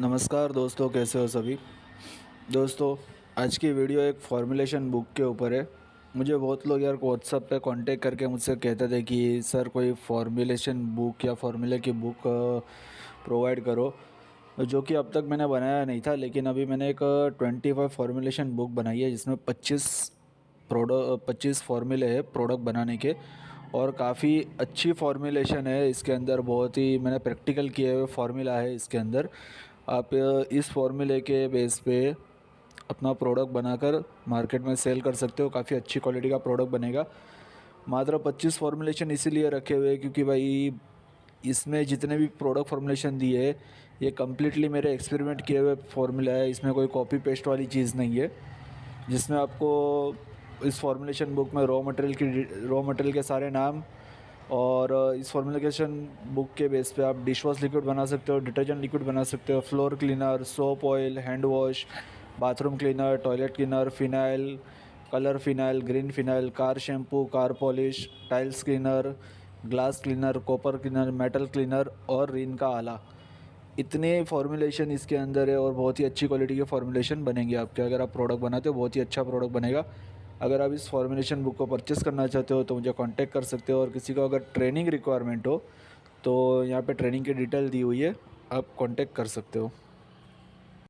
नमस्कार दोस्तों, कैसे हो सभी दोस्तों। आज की वीडियो एक फॉर्मुलेशन बुक के ऊपर है। मुझे बहुत लोग यार व्हाट्सएप पे कांटेक्ट करके मुझसे कहते थे कि सर कोई फॉर्मुलेशन बुक या फार्मूले की बुक प्रोवाइड करो, जो कि अब तक मैंने बनाया नहीं था। लेकिन अभी मैंने एक 25 फॉर्मुलेशन बुक बनाई है, जिसमें 25 फार्मूले हैं प्रोडक्ट बनाने के, और काफ़ी अच्छी फॉर्मुलेशन है इसके अंदर। बहुत ही मैंने प्रैक्टिकल किए हुए फार्मूला है इसके अंदर। आप इस फार्मूले के बेस पे अपना प्रोडक्ट बनाकर मार्केट में सेल कर सकते हो। काफ़ी अच्छी क्वालिटी का प्रोडक्ट बनेगा। मात्र 25 फॉर्मुलेशन इसीलिए रखे हुए हैं क्योंकि भाई इसमें जितने भी प्रोडक्ट फॉर्मुलेशन दिए है, ये कम्प्लीटली मेरे एक्सपेरिमेंट किए हुए फार्मूला है। इसमें कोई कॉपी पेस्ट वाली चीज़ नहीं है। जिसमें आपको इस फॉर्मुलेशन बुक में रॉ मटेरियल के सारे नाम, और इस फॉर्मुलेशन बुक के बेस पे आप डिश वॉश लिक्विड बना सकते हो, डिटर्जेंट लिक्विड बना सकते हो, floor cleaner, soap oil, hand wash, bathroom cleaner, toilet cleaner, phenyl, colour phenyl, green phenyl, car shampoo, car polish, tiles cleaner, glass cleaner, copper cleaner, metal cleaner और रिन का आला। इतने फॉर्मुलेशन इसके अंदर है और बहुत ही अच्छी क्वालिटी के फॉर्मुलेशन बनेंगे आपके। अगर आप प्रोडक्ट बनाते हो बहुत ही अच्छा प्रोडक्ट बनेगा। अगर आप इस फॉर्मुलेशन बुक को परचेज़ करना चाहते हो तो मुझे कांटेक्ट कर सकते हो, और किसी को अगर ट्रेनिंग रिक्वायरमेंट हो तो यहाँ पे ट्रेनिंग की डिटेल दी हुई है, आप कांटेक्ट कर सकते हो।